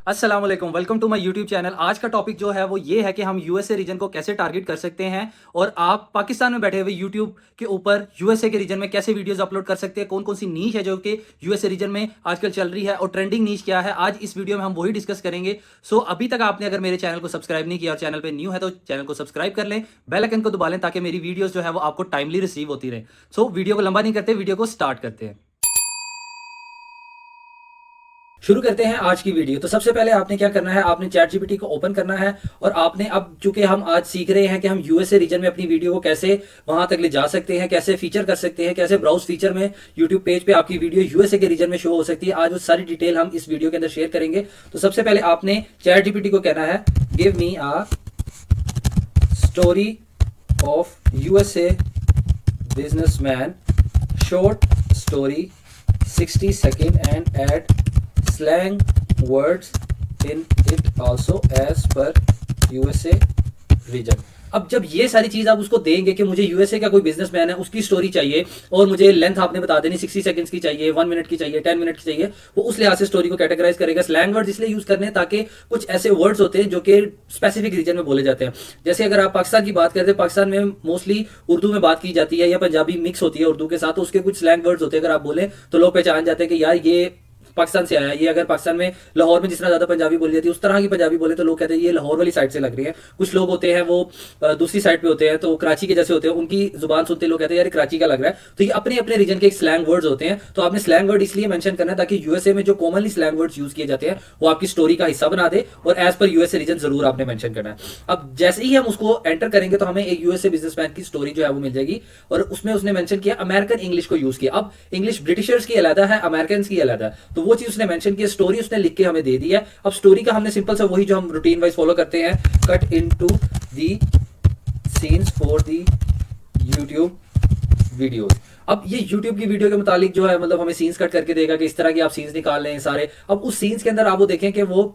अस्सलाम वालेकुम, welcome to my YouTube channel. आज का टॉपिक जो है वो ये है कि हम यूएसए रीजन को कैसे टारगेट कर सकते हैं और आप पाकिस्तान में बैठे हुए यूट्यूब के ऊपर यूएसए के रीजन में कैसे वीडियोस अपलोड कर सकते हैं। कौन कौन सी नीश है जो कि यूएसए रीजन में आजकल चल रही है और ट्रेंडिंग नीश क्या है, आज इस वीडियो में हम वही डिस्कस करेंगे। सो अभी तक आपने अगर मेरे चैनल को सब्सक्राइब नहीं किया और चैनल पर न्यू है तो चैनल को सब्सक्राइब कर लें, बेल आइकन को दबा लें ताकि मेरी वीडियोज जो है वो आपको टाइमली रिसीव होती रहे। सो वीडियो को लंबा नहीं करते, वीडियो को स्टार्ट करते हैं। शुरू करते हैं आज की वीडियो। तो सबसे पहले आपने क्या करना है, आपने चैट जीपीटी को ओपन करना है और आपने अब चूंकि हम आज सीख रहे हैं कि हम यूएसए रीजन में अपनी वीडियो को कैसे वहां तक ले जा सकते हैं, कैसे फीचर कर सकते हैं, कैसे ब्राउज फीचर में यूट्यूब पेज पे आपकी वीडियो यूएसए के रीजन में शो हो सकती है। आज वो सारी डिटेल हम इस वीडियो के अंदर शेयर करेंगे। तो सबसे पहले आपने चैट जीपीटी को कहना है give me a story of USA businessman, short story 60 second and add slang words in it also as per USA region। अब जब ये सारी चीज आप उसको देंगे कि मुझे यूएसए का कोई बिजनेसमैन है उसकी स्टोरी चाहिए और मुझे लेंथ आपने बता देनी 60 सेकंड्स की चाहिए, 1 मिनट की चाहिए, 10 मिनट की चाहिए, वो उस लिहाज से स्टोरी को कैटेगराइज करेगा। स्लैंग वर्ड्स इसलिए यूज करने ताकि कुछ ऐसे वर्ड्स होते हैं जो कि स्पेसिफिक रीजन में बोले जाते हैं। जैसे अगर आप पाकिस्तान की बात करते हैं, पाकिस्तान में मोस्टली उर्दू में बात की जाती है या पंजाबी मिक्स होती है उर्दू के साथ, तो उसके कुछ स्लैंग वर्ड्स होते हैं। अगर आप बोले तो लोग पहचान जाते हैं कि यार ये पाकिस्तान से आया। ये अगर पाकिस्तान में लाहौर में जिस तरह ज्यादा पंजाबी बोली जाती है उस तरह की पंजाबी बोले तो लोग कहते हैं ये लाहौर वाली साइड से लग रही है। कुछ लोग होते हैं वो दूसरी साइड पे होते हैं तो कराची के जैसे होते हैं, उनकी जुबान सुनते लोग कहते हैं यार कराची का लग रहा है। तो ये अपने अपने रीजन के एक स्लैंग वर्ड्स होते हैं। तो आपने स्लैंग वर्ड इसलिए मेंशन करना है ताकि यूएसए में जो कॉमनली स्लैंग वर्ड्स यूज किए जाते हैं वो आपकी स्टोरी का हिस्सा बना दे और एज पर यूएसए रीजन जरूर आपने मेंशन करना है। अब जैसे ही हम उसको एंटर करेंगे तो हमें एक यूएसए बिजनेसमैन की स्टोरी जो है वो मिल जाएगी और उसमें उसने मेंशन किया अमेरिकन इंग्लिश को यूज किया। अब इंग्लिश ब्रिटिशर्स की अलग है, अमेरिकन की अलग है, तो वो चीज उसने मेंशन किया। स्टोरी उसने लिख के हमें दे दी है। अब स्टोरी का हमने सिंपल सा वही जो हम रूटीन वाइज फॉलो करते हैं, cut into the scenes for the YouTube videos. अब ये YouTube की वीडियो के मुतालिक जो है मतलब हमें सीन्स कट करके देगा कि इस तरह की आप सीन्स निकाल लें सारे। अब उस सीन्स के अंदर आप वो देखें कि वो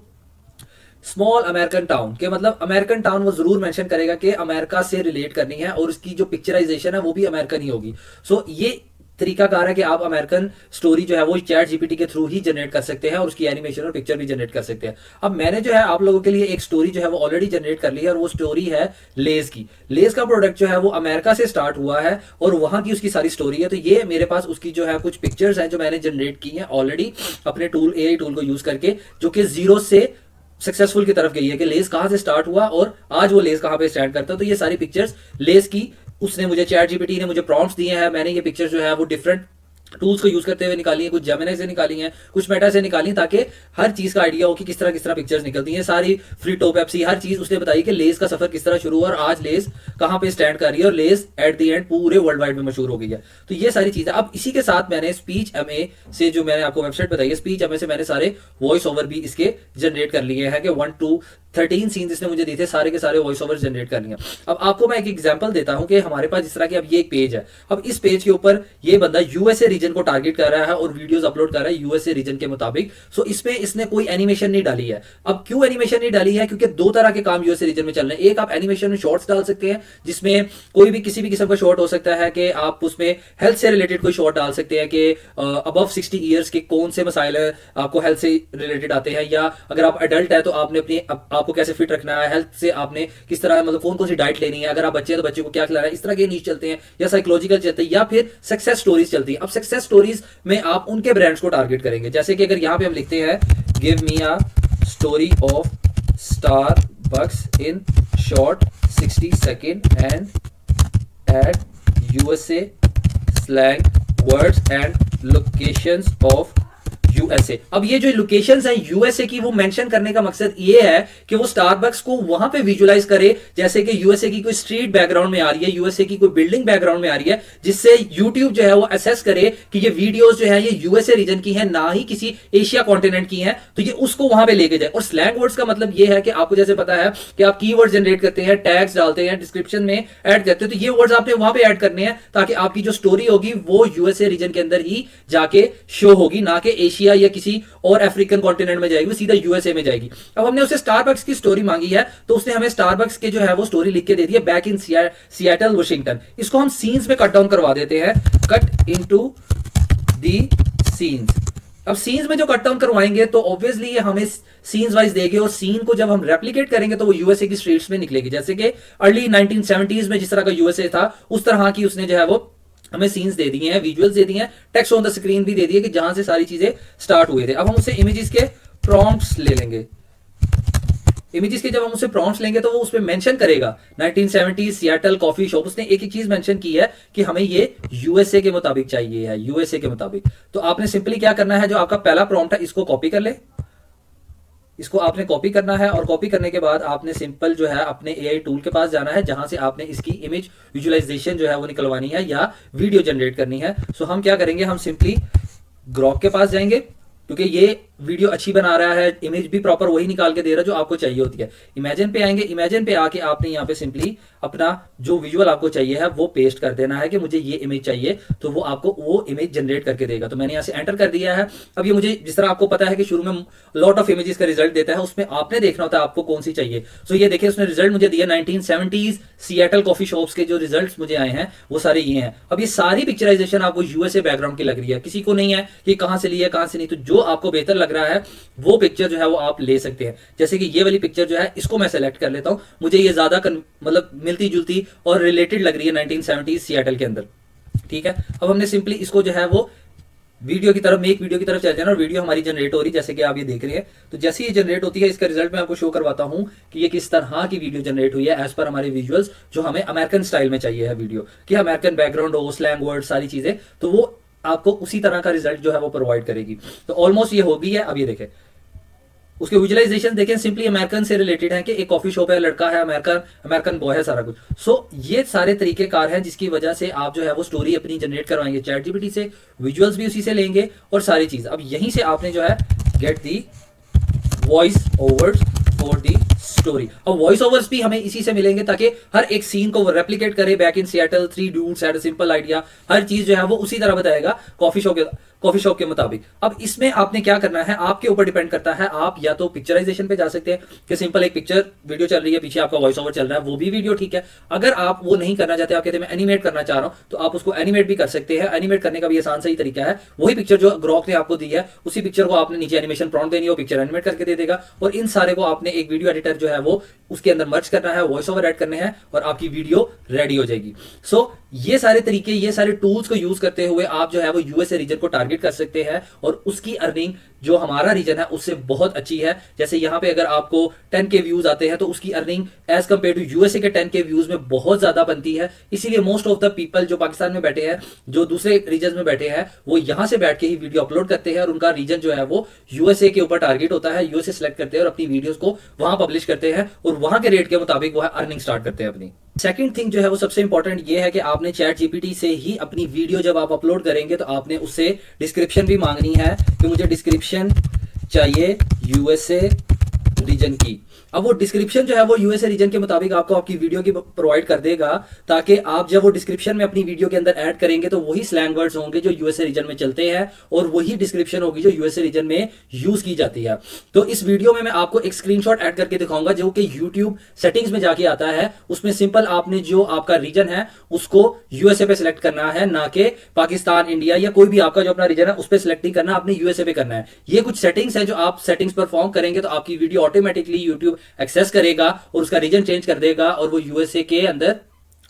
स्मॉल अमेरिकन टाउन के मतलब अमेरिकन टाउन वो जरूर मेंशन करेगा कि अमेरिका से रिलेट करनी है और उसकी जो पिक्चराइजेशन है वो भी अमेरिकन ही होगी। सो ये तरीकाकार है कि आप अमेरिकन स्टोरी जो है वो चैट जीपीटी के थ्रू ही जनरेट कर सकते हैं और उसकी एनिमेशन और पिक्चर भी जनरेट कर सकते हैं। अब मैंने जो है आप लोगों के लिए एक स्टोरी जो है वो ऑलरेडी जनरेट कर ली है और वो स्टोरी है लेज की। लेज का प्रोडक्ट जो है वो अमेरिका से स्टार्ट हुआ है और वहां की उसकी सारी स्टोरी है। तो ये मेरे पास उसकी जो है कुछ पिक्चर्स हैं जो मैंने जनरेट की हैं ऑलरेडी अपने टूल एआई टूल को यूज करके, जो कि जीरो से सक्सेसफुल की तरफ गई है कि लेस कहां से स्टार्ट हुआ और आज वो लेस कहां पे स्टैंड करता है। तो ये सारी पिक्चर्स लेस की उसने मुझे चैट जीपीटी ने मुझे प्रॉम्प्ट्स दिए हैं। मैंने ये पिक्चर जो है वो डिफरेंट टूल्स को यूज करते हुए निकाली है, कुछ जेमिनी से निकाली हैं, कुछ मेटा से निकाली, ताकि हर चीज का आइडिया हो कि किस तरह पिक्चर्स निकलती हैं। सारी फ्री टॉप पेप्सी हर चीज उसने बताई कि लेस का सफर किस तरह शुरू हुआ और आज लेस कहां पे स्टैंड कर रही है और लेस एट द एंड पूरे वर्ल्ड वाइड में मशहूर हो गई है। तो ये सारी चीजें अब इसी के साथ मैंने स्पीच एमए से जो मैंने आपको वेबसाइट बताई है, स्पीच एमए से मैंने सारे वॉइस ओवर भी इसके जनरेट कर लिए हैं कि 1 to 13 सीन्स इसने मुझे दिए थे, सारे के सारे वॉइस ओवर जनरेट कर लिए। अब आपको मैं एक एग्जांपल देता हूं कि हमारे पास जिस तरह की अब ये एक पेज है, अब इस पेज के ऊपर ये बंदा यूएसए रीजन को टारगेट कर रहा है और वीडियोस अपलोड कर रहा है यूएसए रीजन के मुताबिक। सो इसमें इसने कोई एनिमेशन नहीं डाली है। अब क्यों एनिमेशन नहीं डाली है? क्योंकि दो तरह के काम यूएसए रीजन में चल रहे हैं। एक आप एनिमेशन में शॉर्ट्स डाल सकते हैं जिसमें कोई भी किसी भी किस्म का शॉर्ट हो सकता है कि आप उसमें हेल्थ से रिलेटेड कोई शॉर्ट डाल सकते हैं कि अबव 60 ईयर्स के कौन से मसाइल आपको हेल्थ से रिलेटेड आते हैं, या अगर आप एडल्ट है तो आपने अपनी आपको कैसे फिट रखना है, हेल्थ से आपने किस तरह मतलब कौन कौन सी डाइट लेनी है, अगर आप बच्चे हैं तो बच्चे को क्या खिलाना है, इस तरह के नीच चलते हैं, या साइकोलॉजिकल चलते हैं, या फिर सक्सेस स्टोरीज चलती है। अब सक्सेस स्टोरीज में आप उनके ब्रांड्स को टारगेट करेंगे। जैसे कि अगर यहां पे हम लिखते हैं give me a story of Starbucks in short 60 second and add USA slang words and locations of USA. अब ये जो लोकेशंस हैं यूएसए की, वो मेंशन करने का मकसद ये है कि वो स्टारबक्स को वहां पे विजुअलाइज करे जैसे कि यूएसए की कोई स्ट्रीट बैकग्राउंड में आ रही है, यूएसए की कोई बिल्डिंग बैकग्राउंड में आ रही है, जिससे यूट्यूब जो है वो असेस करे कि ये वीडियोस जो है ये यूएसए रीजन की है, ना ही किसी एशिया कॉन्टिनेंट की है। तो ये उसको वहां पे लेके जाए। और स्लैंग वर्ड्स का मतलब ये है कि आपको जैसे पता है कि आप कीवर्ड जनरेट करते हैं, टैग्स डालते हैं, डिस्क्रिप्शन में ऐड करते हैं, तो ये वर्ड्स आपने वहां पे ऐड करने हैं ताकि आपकी जो स्टोरी होगी वो यूएसए रीजन के अंदर ही जाके शो होगी, ना कि एशिया या किसी और अफ्रीकन कॉन्टिनेंट में जाएगी, वो सीधा यूएसए में जाएगी। अब हमने उसे स्टारबक्स की स्टोरी मांगी है तो उसने हमें स्टारबक्स के जो है वो स्टोरी लिख के दे दी है, बैक इन सिएटल वाशिंगटन। इसको हम सीन्स में कट डाउन करवा देते हैं, कट इनटू दी सीन्स। अब सीन्स में जो कट डाउन करवाएंगे तो ऑब्वियसली ये हमें सीन्स वाइज देंगे, और सीन को जब हम रेप्लिकेट करेंगे तो वो यूएसए की स्ट्रीट्स में निकलेगी, जैसे कि अर्ली 1970s में जिस तरह का यूएसए था उस तरह की उसने जो है वो हमें सीन्स दे दिए हैं, विजुअल्स दे दिए हैं, टेक्स्ट ऑन द स्क्रीन भी दे दिए कि जहां से सारी चीजें स्टार्ट हुए थे। अब हम उससे इमेजेस के प्रॉम्प्ट्स ले लेंगे। इमेजेस के जब हम उसे प्रॉम्प्ट्स लेंगे तो वो उसमें मेंशन करेगा 1970 सियाटल कॉफी शॉप, उसने एक एक चीज मेंशन की है कि हमें ये यूएसए के मुताबिक चाहिए है, यूएसए के मुताबिक। तो आपने सिंपली क्या करना है, जो आपका पहला प्रॉम्प्ट है इसको कॉपी कर ले, इसको आपने कॉपी करना है, और कॉपी करने के बाद आपने सिंपल जो है अपने एआई टूल के पास जाना है जहां से आपने इसकी इमेज विजुअलाइजेशन जो है वो निकलवानी है या वीडियो जनरेट करनी है। सो हम क्या करेंगे, हम सिंपली ग्रॉक के पास जाएंगे, क्योंकि ये वीडियो अच्छी बना रहा है, इमेज भी प्रॉपर वही निकाल के दे रहा है जो आपको चाहिए होती है। इमेजिन पे आएंगे, इमेजिन पे आके आपने यहाँ पे सिंपली अपना जो विजुअल आपको चाहिए है वो पेस्ट कर देना है कि मुझे ये इमेज चाहिए, तो वो आपको वो इमेज जनरेट करके देगा। तो मैंने यहाँ से एंटर कर दिया है। अब ये मुझे जिस तरह आपको पता है कि शुरू में लॉट ऑफ इमेजेस का रिजल्ट देता है, उसमें आपने देखना होता है आपको कौन सी चाहिए। सो ये देखिए उसने रिजल्ट मुझे दिया 1970s सियाटल कॉफी शॉप्स के जो रिजल्ट मुझे आए हैं वो सारे ये हैं। अब ये सारी पिक्चराइजेशन आपको यूएसए बैकग्राउंड की लग रही है, किसी को नहीं है कि कहां से ली है कहां से नहीं। तो जो आपको बेहतर लग रहा है वो पिक्चर जो है वो आप ले सकते हैं। जैसे कि ये वाली पिक्चर जो है इसको मैं सेलेक्ट कर लेता हूं, मुझे ये ज्यादा मतलब मिलती जुलती और रिलेटेड लग रही है 1970 सियाटल के अंदर। ठीक है, अब हमने सिंपली इसको जो है वो वीडियो की तरफ, मेक वीडियो की तरफ चल जाना, और वीडियो हमारी जनरेट हो रही है जैसे कि आप ये देख रहे हैं। तो जैसे ये जनरेट होती है इसका रिजल्ट मैं आपको शो करवाता हूं कि ये किस तरह की वीडियो जनरेट हुई है एज पर हमारे विजुअल्स, जो हमें अमेरिकन स्टाइल में चाहिए है वीडियो, कि अमेरिकन बैकग्राउंड हो, स्लैंग वर्ड सारी चीजें, तो वो आपको उसी तरह का रिजल्ट जो है वो प्रोवाइड करेगी। तो ऑलमोस्ट ये हो गई है। अब ये देखें उसके विजुअलाइजेशन देखें, सिंपली अमेरिकन से रिलेटेड है कि एक कॉफी शॉप है, लड़का है, अमेरिकन अमेरिकन बॉय है, सारा कुछ। सो ये सारे तरीके कार हैं जिसकी वजह से आप जो है वो स्टोरी अपनी जनरेट करवाएंगे चैट जीपीटी से, विजुअल्स भी उसी से लेंगे और सारी चीज। अब यहीं से आपने जो है get the voice overs for the story. अब वॉइस ओवर्स भी हमें इसी से मिलेंगे ताकि हर एक सीन को वो रेप्लिकेट करे। Back in Seattle, three dudes had a simple idea, हर चीज जो है वो उसी तरह बताएगा कॉफी शॉप के मुताबिक। अब इसमें आपने क्या करना है, आपके ऊपर डिपेंड करता है। आप या तो पिक्चराइजेशन पे जा सकते हैं कि सिंपल एक पिक्चर वीडियो चल रही है, पीछे आपका वॉइस ओवर चल रहा है, वो भी वीडियो ठीक है। अगर आप वो नहीं करना चाहते, आप कहते हैं मैं एनिमेट करना चाह रहा हूं, तो आप उसको एनिमेट भी कर सकते हैं। एनिमेट करने का भी आसान सही तरीका है, वही पिक्चर जो ग्रॉक ने आपको दी है उसी पिक्चर को आपने नीचे एनिमेशन प्रॉम्प्ट देनी है, वो पिक्चर एनिमेट करके दे देगा। और इन सारे को आपने एक वीडियो एडिटर जो है वो उसके अंदर मर्ज करना है, वॉइस ओवर ऐड करने हैं और आपकी वीडियो रेडी हो जाएगी। सो ये सारे तरीके, ये सारे टूल्स को यूज करते हुए आप जो है वो यूएसए रीजन को टारगेट कर सकते हैं और उसकी अर्निंग जो हमारा रीजन है उससे बहुत अच्छी है। जैसे यहाँ पे अगर आपको 10K व्यूज आते हैं तो उसकी earning as compare to USA के 10K व्यूज में बहुत ज्यादा बनती है। इसीलिए मोस्ट ऑफ द पीपल जो पाकिस्तान में बैठे हैं, जो दूसरे रीजन में बैठे हैं, वो यहाँ से बैठ के ही वीडियो अपलोड करते हैं और उनका रीजन जो है वो यूएसए के ऊपर टारगेट होता है। यूएसए सेलेक्ट करते हैं और अपनी वीडियोस को वहां पब्लिश करते हैं और वहां के रेट के मुताबिक वो अर्निंग स्टार्ट करते हैं अपनी। सेकंड थिंग जो है वो सबसे इंपॉर्टेंट ये है कि आपने चैट जीपीटी से ही अपनी वीडियो जब आप अपलोड करेंगे तो आपने उससे डिस्क्रिप्शन भी मांगनी है कि मुझे डिस्क्रिप्शन चाहिए यूएसए रीजन की। अब वो डिस्क्रिप्शन जो है वो यूएसए रीजन के मुताबिक आपको आपकी वीडियो की प्रोवाइड कर देगा, ताकि आप जब वो डिस्क्रिप्शन में अपनी वीडियो के अंदर ऐड करेंगे तो वही स्लैंग वर्ड्स होंगे जो यूएसए रीजन में चलते हैं और वही डिस्क्रिप्शन होगी जो यूएसए रीजन में यूज की जाती है। तो इस वीडियो में मैं आपको एक स्क्रीनशॉट ऐड करके दिखाऊंगा जो कि यूट्यूब सेटिंग्स में जाके आता है। उसमें सिंपल आपने जो आपका रीजन है उसको यूएसए पे सिलेक्ट करना है, ना कि पाकिस्तान, इंडिया या कोई भी आपका जो अपना रीजन है उस पर सिलेक्ट नहीं करना, आपने यूएसए पे करना है। ये कुछ सेटिंग्स है जो आप सेटिंग्स परफॉर्म करेंगे तो आपकी वीडियो ऑटोमेटिकली यूट्यूब एक्सेस करेगा और उसका रीजन चेंज कर देगा और वो यूएसए के अंदर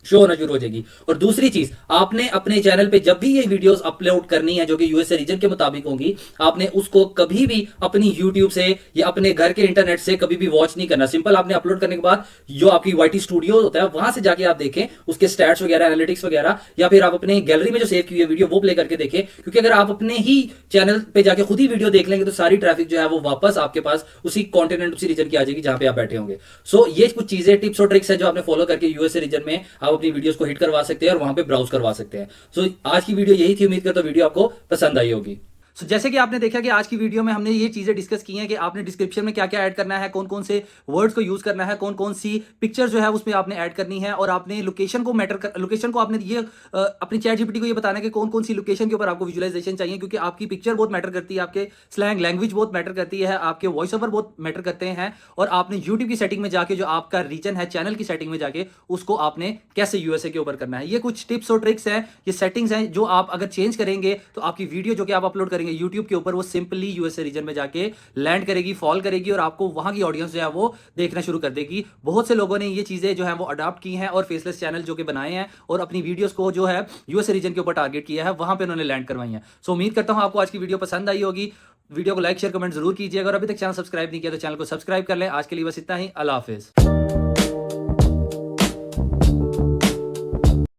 शो होना शुरू हो जाएगी। और दूसरी चीज, आपने अपने चैनल पे जब भी ये वीडियोस अपलोड करनी है जो कि यूएसए रीजन के मुताबिक होंगी, आपने उसको कभी भी अपनी यूट्यूब से या अपने घर के इंटरनेट से कभी भी वॉच नहीं करना। सिंपल आपने अपलोड करने के बाद जो आपकी वाईटी स्टूडियो होता है वहां से जाके आप देखें उसके स्टैट्स वगैरह, एनालिटिक्स वगैरह, या फिर आप अपने गैलरी में जो सेव की हुई है वीडियो वो प्ले करके देखें। क्योंकि अगर आप अपने ही चैनल पे जाके खुद ही वीडियो देख लेंगे तो सारी ट्रैफिक जो है वो वापस आपके पास उसी कॉन्टिनेंट, उसी रीजन की आ जाएगी जहां पे आप बैठे होंगे। सो ये कुछ चीजें, टिप्स और ट्रिक्स है जो आपने फॉलो करके यूएसए रीजन में आप अपनी वीडियोस को हिट करवा सकते हैं और वहां पे ब्राउज करवा सकते हैं। सो आज की वीडियो यही थी, उम्मीद करता हूं वीडियो आपको पसंद आई होगी। जैसे कि आपने देखा कि आज की वीडियो में हमने ये चीजें डिस्कस की हैं कि आपने डिस्क्रिप्शन में क्या क्या ऐड करना है, कौन कौन से वर्ड्स को यूज करना है, कौन कौन सी पिक्चर जो है उसमें आपने ऐड करनी है, और आपने लोकेशन को आपने ये अपनी चैट जीपीटी को ये बताना है कि कौन कौन सी लोकेशन के ऊपर आपको विजुअलाइजेशन चाहिए, क्योंकि आपकी पिक्चर बहुत मैटर करती है, आपके स्लैंग लैंग्वेज बहुत मैटर करती है, आपके वॉइस ओवर बहुत मैटर करते हैं। और आपने यूट्यूब की सेटिंग में जाके जो आपका रीजन है चैनल की सेटिंग में जाके उसको आपने कैसे यूएसए के ऊपर करना है। ये कुछ टिप्स और ट्रिक्स हैं, ये सेटिंग्स हैं जो आप अगर चेंज करेंगे तो आपकी वीडियो जो कि आप अपलोड करेंगे करेंगे यूट्यूब के ऊपर, वो सिंपली यूएसए रीजन में जाके लैंड करेगी, फॉल करेगी और आपको वहां की ऑडियंस जो है वो देखना शुरू कर देगी। बहुत से लोगों ने ये चीजें जो है वो अडॉप्ट की हैं और फेसलेस चैनल जो कि बनाए हैं और अपनी वीडियोस को जो है यूएसए रीजन के ऊपर टारगेट किया है, वहां पे उन्होंने लैंड करवाई है। सो उम्मीद करता हूं आपको आज की वीडियो पसंद आई होगी। वीडियो को लाइक शेयर कमेंट जरूर कीजिए। अगर अभी तक चैनल सब्सक्राइब नहीं किया तो चैनल को सब्सक्राइब कर लें। आज के लिए बस इतना ही। अल्लाह हाफिज।